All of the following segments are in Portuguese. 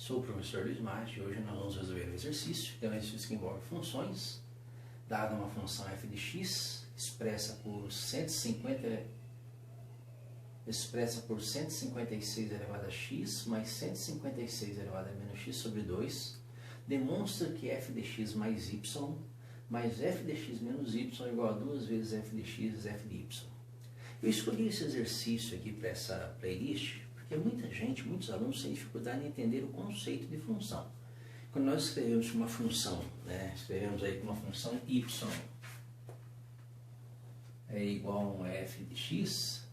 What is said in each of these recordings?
Sou o professor Luiz Mate e hoje nós vamos resolver o exercício, que é um exercício que envolve funções, dada uma função f de x, expressa por 156 elevado a x mais 156 elevado a menos x sobre 2, demonstra que f de x mais y mais f de x menos y é igual a 2 vezes f de x vezes f de y. Eu escolhi esse exercício aqui para essa playlist porque muita gente, muitos alunos têm dificuldade em entender o conceito de função. Quando nós escrevemos uma função, escrevemos aí que uma função y é igual a um f de x,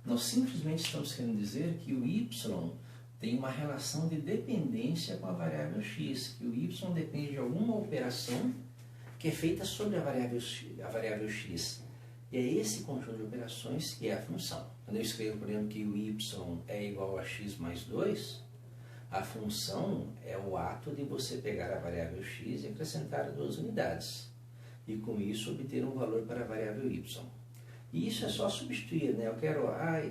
nós simplesmente estamos querendo dizer que o y tem uma relação de dependência com a variável x, que o y depende de alguma operação que é feita sobre a variável x. E é esse conjunto de operações que é a função. Quando eu escrevo, por exemplo, que o y é igual a x mais 2, a função é o ato de você pegar a variável x e acrescentar 2 unidades. E com isso obter um valor para a variável y. E isso é só substituir, né? Eu quero,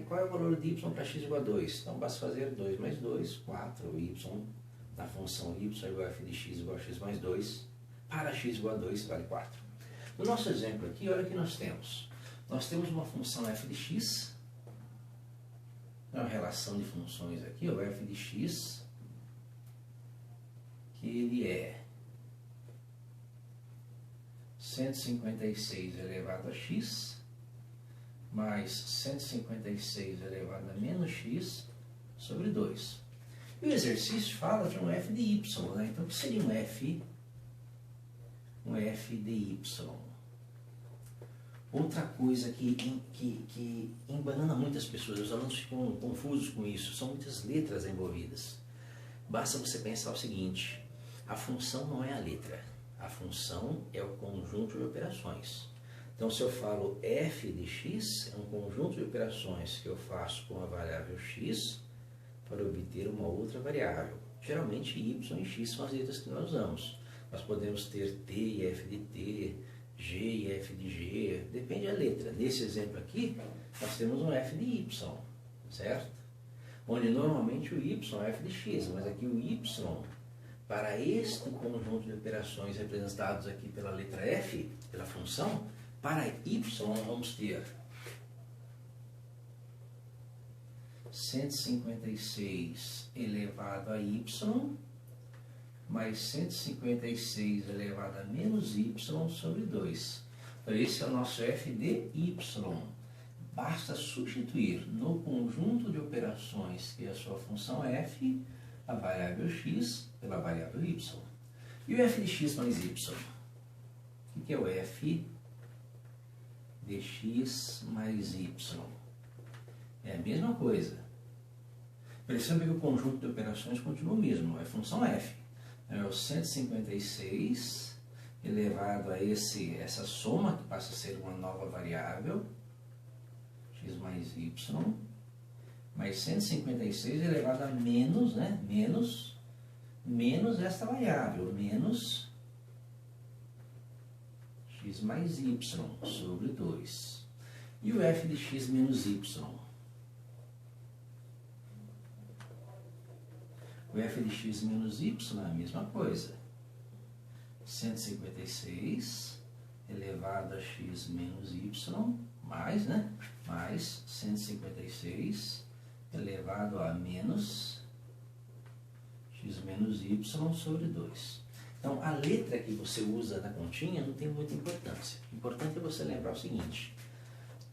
qual é o valor de y para x igual a 2? Então basta fazer 2 mais 2, 4, y, na função y igual a f de x igual a x mais 2, para x igual a 2 vale 4. No nosso exemplo aqui, olha o que nós temos. Nós temos uma função f de x, uma relação de funções aqui, o f de x, que ele é 156 elevado a x, mais 156 elevado a menos x sobre 2. E o exercício fala de um f de y, né? Então, o que seria um f de y? Outra coisa que embanana muitas pessoas, os alunos ficam confusos com isso, são muitas letras envolvidas. Basta você pensar o seguinte, a função não é a letra, a função é o conjunto de operações. Então, se eu falo f de x, é um conjunto de operações que eu faço com a variável x para obter uma outra variável. Geralmente, y e x são as letras que nós usamos. Nós podemos ter t e f de t, g e f de g, depende da letra. Nesse exemplo aqui, nós temos um f de y, certo? Onde normalmente o y é f de x, mas aqui o y, para este conjunto de operações representados aqui pela letra f, pela função, para y nós vamos ter 156 elevado a y mais 156 elevado a menos y sobre 2. Então, esse é o nosso f de y. Basta substituir no conjunto de operações que é a sua função f, a variável x pela variável y. E o f de x mais y? O que é o f de x mais y? É a mesma coisa. Perceba que o conjunto de operações continua o mesmo, é a função f. É o 156 elevado a essa soma, que passa a ser uma nova variável, x mais y, mais 156 elevado a menos, menos esta variável, menos x mais y sobre 2. E o f de x menos y? O f de x menos y é a mesma coisa. 156 elevado a x menos y, mais 156 elevado a menos x menos y sobre 2. Então, a letra que você usa na continha não tem muita importância. O importante é você lembrar o seguinte.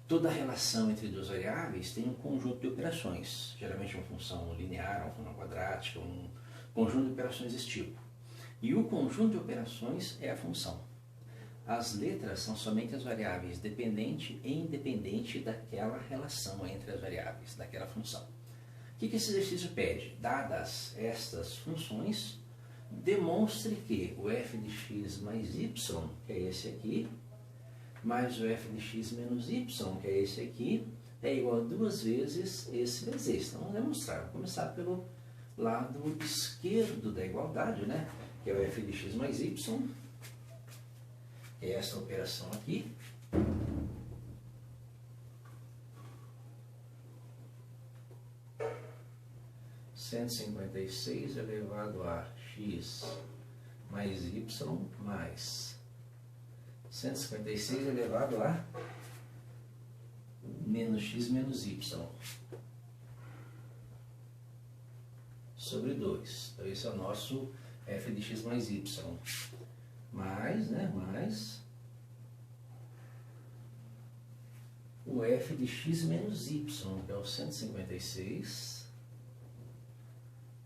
Toda relação entre duas variáveis tem um conjunto de operações, geralmente uma função linear, uma função quadrática, um conjunto de operações desse tipo. E o conjunto de operações é a função. As letras são somente as variáveis dependente e independente daquela relação entre as variáveis, daquela função. O que esse exercício pede? Dadas estas funções, demonstre que o f de x mais y, que é esse aqui, mais o f de x menos y, que é esse aqui, é igual a 2 vezes esse vezes esse. Então, vamos demonstrar. Vamos começar pelo lado esquerdo da igualdade, que é o f de x mais y, que é essa operação aqui. 156 156 elevado a x mais y mais 156 elevado a menos x menos y sobre 2. Então esse é o nosso f de x mais y. Mais, né, mais o f de x menos y, que é o 156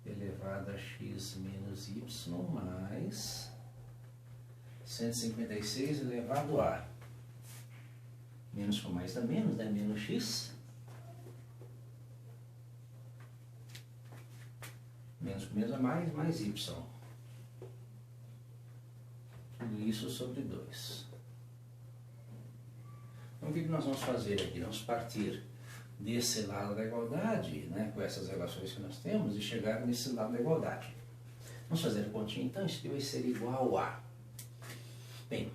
elevado a x menos y mais 156 elevado a menos com mais dá menos, né? Menos x. Menos com menos é mais y. Tudo isso sobre 2. Então o que nós vamos fazer aqui? Vamos partir desse lado da igualdade, né? Com essas relações que nós temos, e chegar nesse lado da igualdade. Vamos fazer a continha então, isso aqui vai ser igual a... Bem,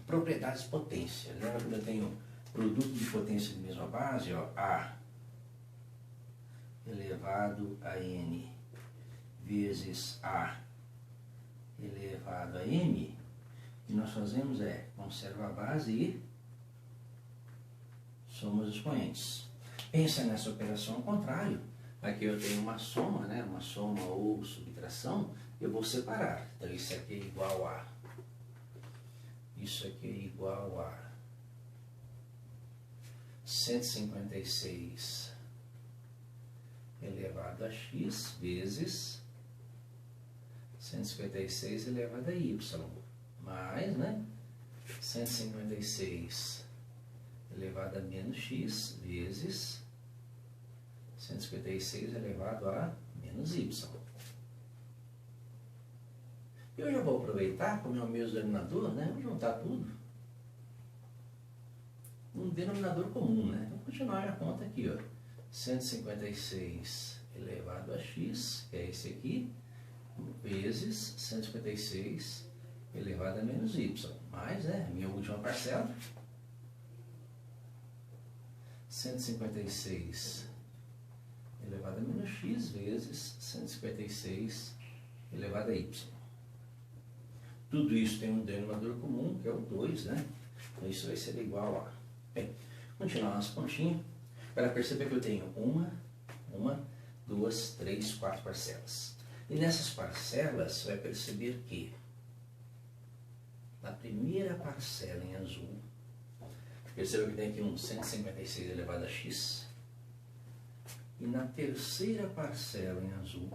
propriedades de potência. Lembra quando eu tenho produto de potência de mesma base? Ó, A elevado a N vezes A elevado a M. O que nós fazemos é conserva a base e soma os expoentes. Pensa nessa operação ao contrário. Aqui eu tenho uma soma, né? Uma soma ou subtração. Eu vou separar. Então isso aqui é igual a... Isso aqui é igual a 156 elevado a x vezes 156 elevado a y, mais, né, 156 elevado a menos x vezes 156 elevado a menos y. Eu já vou aproveitar, como é o mesmo denominador, né? Vou juntar tudo. Um denominador comum, né? Vou continuar a conta aqui, ó. 156 elevado a x, que é esse aqui, vezes 156 elevado a menos y. Mais, né? Minha última parcela. 156 elevado a menos x vezes 156 elevado a y. Tudo isso tem um denominador comum, que é o 2, né? Então isso vai ser igual a... Bem, continuar nossa continha. Para perceber que eu tenho uma, 2, 3, 4 parcelas. E nessas parcelas, você vai perceber que na primeira parcela em azul, perceba que tem aqui um 156 elevado a x. E na terceira parcela em azul,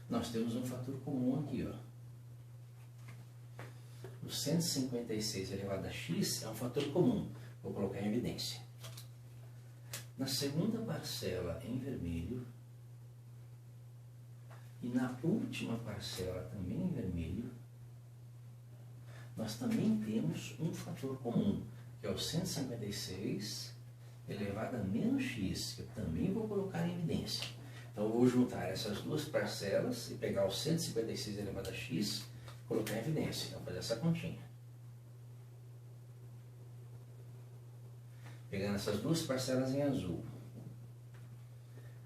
nós temos um fator comum aqui, ó. O 156 elevado a x é um fator comum. Vou colocar em evidência. Na segunda parcela em vermelho e na última parcela também em vermelho, nós também temos um fator comum, que é o 156 elevado a menos x, que eu também vou colocar em evidência. Então eu vou juntar essas duas parcelas e pegar o 156 elevado a x e colocar em evidência. Então fazer essa continha. Pegando essas duas parcelas em azul,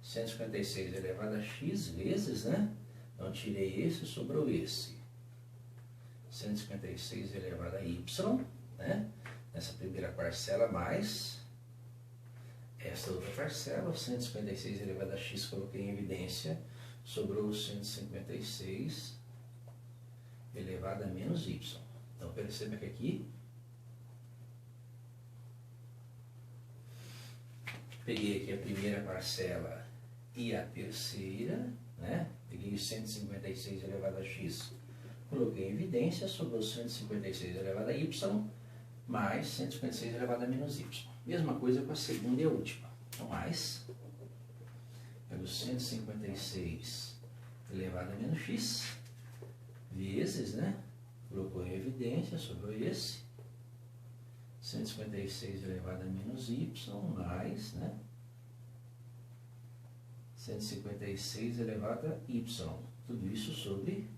156 elevado a x vezes, né? Então tirei esse e sobrou esse. 156 elevado a y, né? Nessa primeira parcela, mais essa outra parcela, 156 elevado a x, coloquei em evidência, sobrou 156 elevado a menos y. Então perceba que aqui peguei aqui a primeira parcela e a terceira, né? Peguei 156 elevado a x, coloquei em evidência, sobrou 156 elevado a y, mais 156 elevado a menos y. Mesma coisa com a segunda e a última. Então, mais, pelo 156 elevado a menos x, vezes, né? Colocou em evidência, sobrou esse, 156 elevado a menos y, mais, né? 156 elevado a y. Tudo isso sobre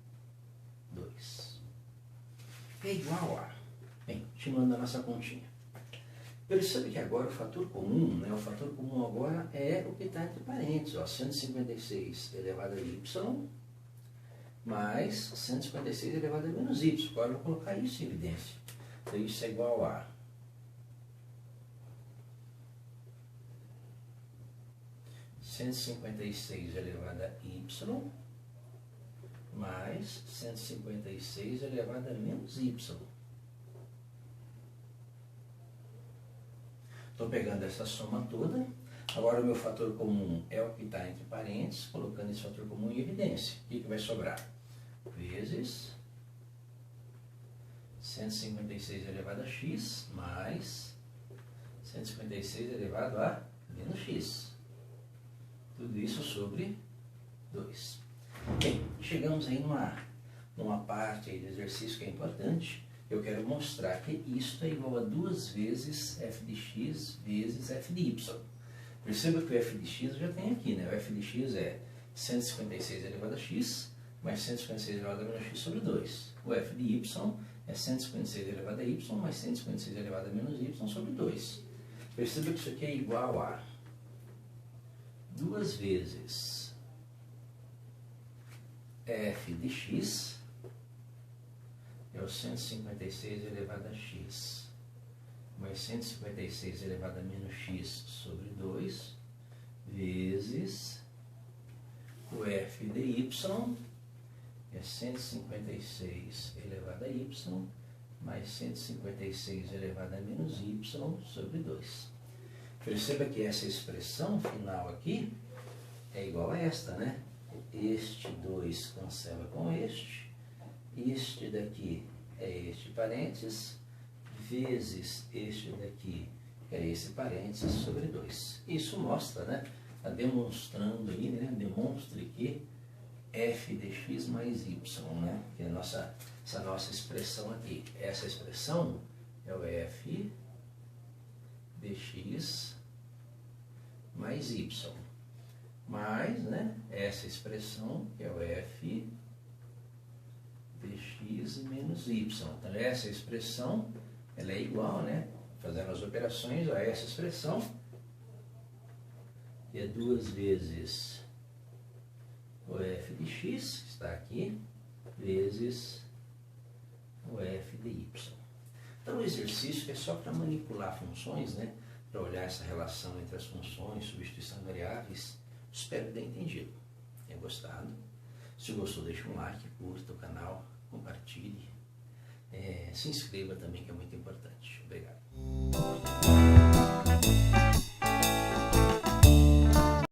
2. É igual a... Bem, continuando a nossa continha. Percebe que agora o fator comum, né? O fator comum agora é o que está entre parênteses, ó, 156 elevado a y mais 156 elevado a menos y. Agora eu vou colocar isso em evidência. Então isso é igual a 156 elevado a y mais 156 elevado a menos y. Estou pegando essa soma toda. Agora o meu fator comum é o que está entre parênteses, colocando esse fator comum em evidência. O que vai sobrar? Vezes 156 elevado a x mais 156 elevado a menos x. Tudo isso sobre 2. Bem, chegamos aí numa parte aí do exercício que é importante. Eu quero mostrar que isto é igual a 2 vezes f de x vezes f de y. Perceba que o f de x eu já tenho aqui, né? O f de x é 156 elevado a x mais 156 elevado a menos x sobre 2. O f de y é 156 elevado a y mais 156 elevado a menos y sobre 2. Perceba que isso aqui é igual a 2 vezes f de x é o 156 elevado a x mais 156 elevado a menos x sobre 2 vezes o f de y é 156 elevado a y mais 156 elevado a menos y sobre 2. Perceba que essa expressão final aqui é igual a esta, né? Este 2 cancela com este daqui é este parênteses, vezes este daqui é esse parênteses sobre 2. Isso mostra, né? Está demonstrando aí, né? Demonstre que f de x mais y, né? Que é essa nossa expressão aqui. Essa expressão é o f de x mais y. Mais, né? Essa expressão que é o f de x menos y. Então essa expressão ela é igual, né? Fazendo as operações a essa expressão, que é 2 vezes o f de x, que está aqui, vezes o f de y. Então o exercício é só para manipular funções, né? Para olhar essa relação entre as funções, substituição de variáveis. Espero ter entendido. Tenha gostado. Se gostou, deixe um like, curta o canal, compartilhe. Se inscreva também, que é muito importante.